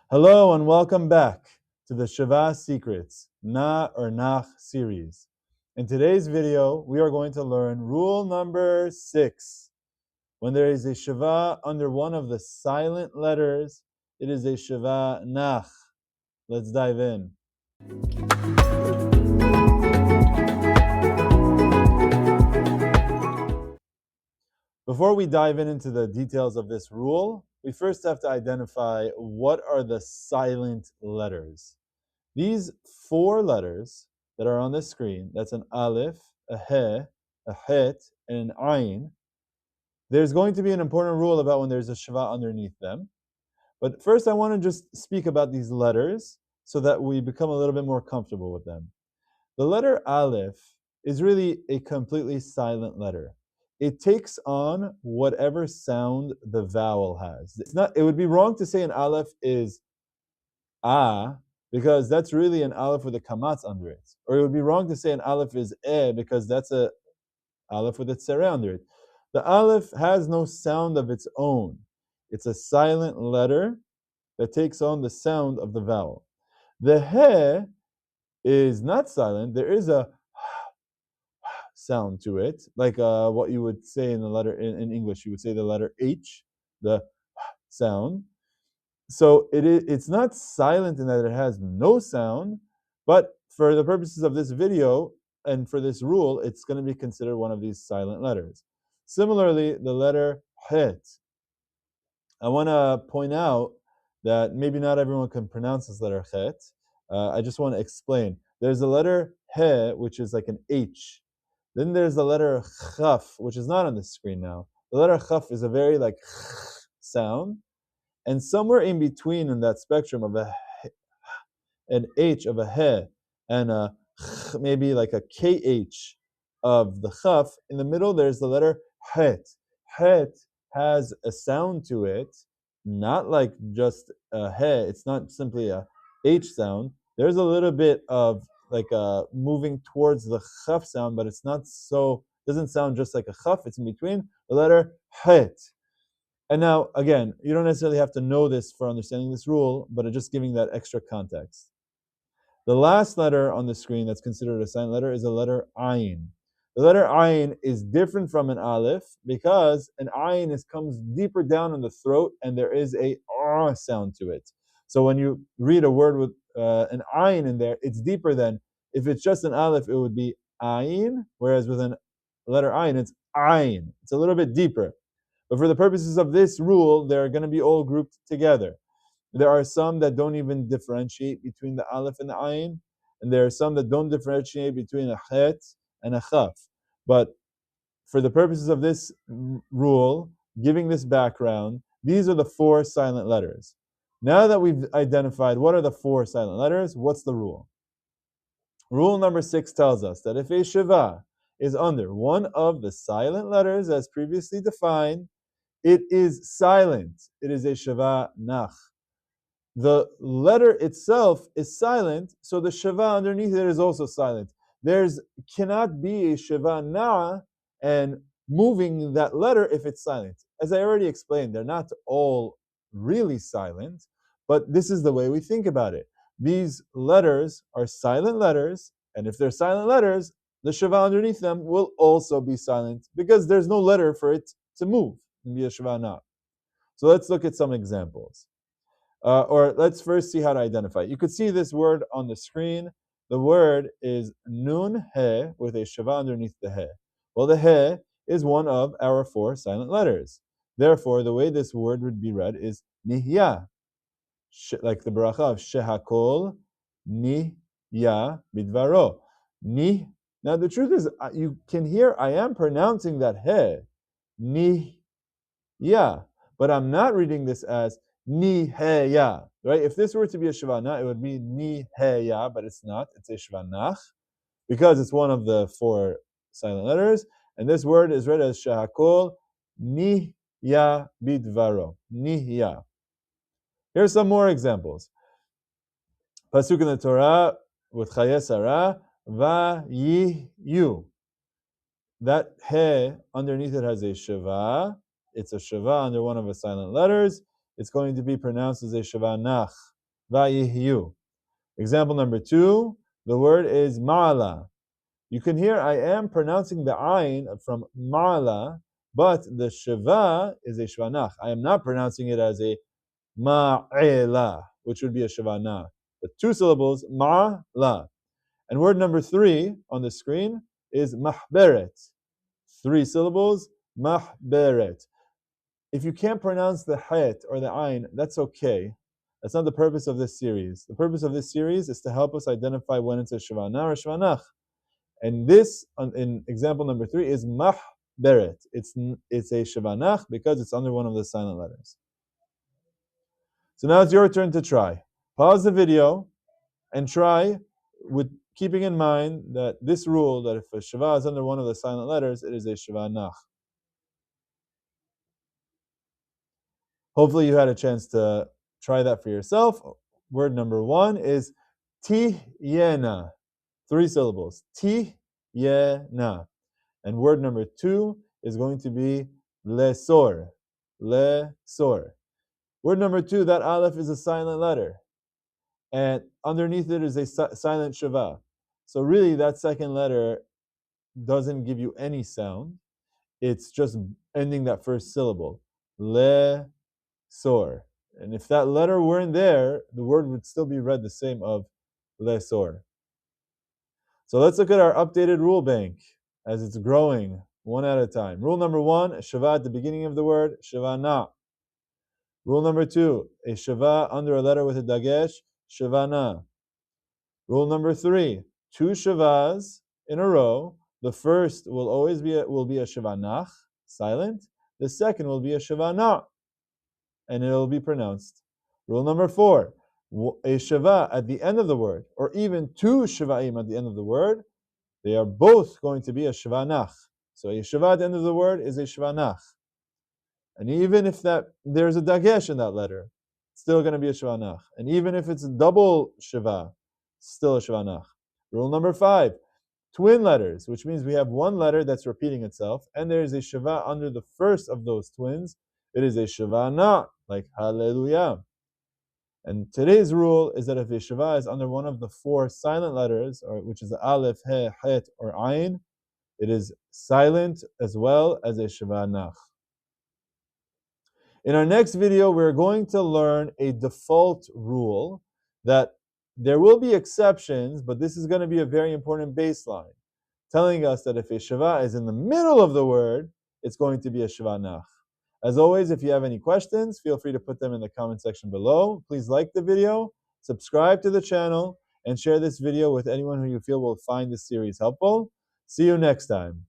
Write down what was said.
Hello and welcome back to the Sheva Secrets, Na or Nach series. In today's video, we are going to learn rule number 6. When there is a Sheva under one of the silent letters, it is a Sheva Nach. Let's dive in. Before we dive into the details of this rule, we first have to identify what are the silent letters. These 4 letters that are on the screen, that's an Aleph, a He, a Chet, and an Ayin. There's going to be an important rule about when there's a Sheva underneath them. But first I want to just speak about these letters so that we become a little bit more comfortable with them. The letter Aleph is really a completely silent letter. It takes on whatever sound the vowel has. It would be wrong to say an Aleph is A, because that's really an Aleph with a kamatz under it. Or it would be wrong to say an Aleph is because that's a Aleph with a tzere under it. The Aleph has no sound of its own. It's a silent letter that takes on the sound of the vowel. The He is not silent. There is a sound to it, like what you would say in the letter in English. You would say the letter H, the sound. So it's not silent in that it has no sound, but for the purposes of this video and for this rule, it's going to be considered one of these silent letters. Similarly, the letter Het. I want to point out that maybe not everyone can pronounce this letter Het. I just want to explain. There's a letter He, which is like an H. Then there's the letter Chaf, which is not on the screen now. The letter Chaf is a very like sound. And somewhere in between in that spectrum of an H of a He and a ch, maybe like a KH of the Chaf, in the middle there's the letter Het. Het has a sound to it, not like just a He. It's not simply a H sound. There's a little bit of like moving towards the Chaf sound, but it's not so, doesn't sound just like a Chaf. It's in between the letter Het. And now, again, you don't necessarily have to know this for understanding this rule, but just giving that extra context. The last letter on the screen that's considered a silent letter is the letter Ayin. The letter Ayin is different from an Aleph because an Ayin comes deeper down in the throat and there is a R sound to it. So when you read a word with an Ayin in there, it's deeper than if it's just an Aleph, it would be Ayin, whereas with a letter Ayin, it's Ayin. It's a little bit deeper. But for the purposes of this rule, they're going to be all grouped together. There are some that don't even differentiate between the Aleph and the Ayin, and there are some that don't differentiate between a Chet and a Chaf. But for the purposes of this rule, giving this background, these are the 4 silent letters. Now that we've identified what are the 4 silent letters, what's the rule? Rule number 6 tells us that if a Sheva is under one of the silent letters as previously defined, it is silent. It is a Sheva Nach. The letter itself is silent, so the Sheva underneath it is also silent. There's cannot be a Sheva Na and moving that letter if it's silent. As I already explained, they're not all really silent, but this is the way we think about it. These letters are silent letters, and if they're silent letters, the Sheva underneath them will also be silent because there's no letter for it to move and be a Sheva Na. So let's look at some examples. Or let's first see how to identify it. You could see this word on the screen. The word is Nun He with a Sheva underneath the He. Well, the He is one of our 4 silent letters. Therefore, the way this word would be read is Nihya, like the bracha of Shehakol Nihya Bidvaro. Nih. Now, the truth is, you can hear I am pronouncing that He, Nihya, but I'm not reading this as Niheya, right? If this were to be a Sheva Na, it would be Niheya, but it's not. It's a Sheva Nach because it's one of the 4 silent letters, and this word is read as Shehakol Nihya Bidvaro. Nihya. Here's some more examples. Pasuk in the Torah with Chaye Sarah, Vayiyu. That He underneath it has a Sheva. It's a Sheva under one of the silent letters. It's going to be pronounced as a Sheva Nach. vayihyu. Example number 2, the word is ma'ala. You can hear I am pronouncing the ayin from ma'ala, but the sheva is a Sheva Nach. I am not pronouncing it as a ma'ela, which would be a Sheva Na. The 2 syllables, ma'la. And word number 3 on the screen is mahberet. 3 syllables, mahberet. If you can't pronounce the Chet or the Ayin, that's okay. That's not the purpose of this series. The purpose of this series is to help us identify when it's a Sheva Na or Sheva Nach. And this, in example number 3, is mahberet. It's a Sheva Nach because it's under one of the silent letters. So now it's your turn to try. Pause the video and try with keeping in mind that this rule, that if a Sheva is under one of the silent letters, it is a Sheva Nach. Hopefully you had a chance to try that for yourself. Word number 1 is tiyena. 3 syllables. Tiyena. And word number 2 is going to be lesor. Lesor. Word number 2, that Aleph is a silent letter. And underneath it is a silent Sheva. So really that second letter doesn't give you any sound. It's just ending that first syllable. Le sor. And if that letter weren't there, the word would still be read the same of le sor. So let's look at our updated rule bank as it's growing one at a time. Rule number 1, a Sheva at the beginning of the word, Sheva Na. Rule number 2, a Sheva under a letter with a dagesh, Sheva Na. Rule number 3, 2 Shevas in a row. The first will always be a Sheva Nach, silent. The second will be a Sheva Na, and it will be pronounced. Rule number 4, a Sheva at the end of the word, or even 2 Shevaim at the end of the word, they are both going to be a Sheva Nach. So a Sheva at the end of the word is a Sheva Nach. And even if there's a dagesh in that letter, it's still going to be a Sheva Nach. And even if it's a double Sheva, still a Sheva Nach. Rule number 5, twin letters, which means we have one letter that's repeating itself, and there is a Sheva under the first of those twins. It is a Sheva Na, like Hallelujah. And today's rule is that if a Sheva is under one of the 4 silent letters, which is Aleph, He, Het, or Ayin, it is silent as well as a Sheva Nach. In our next video, we're going to learn a default rule that there will be exceptions, but this is going to be a very important baseline, telling us that if a Sheva is in the middle of the word, it's going to be a Sheva Nach. As always, if you have any questions, feel free to put them in the comment section below. Please like the video, subscribe to the channel, and share this video with anyone who you feel will find this series helpful. See you next time.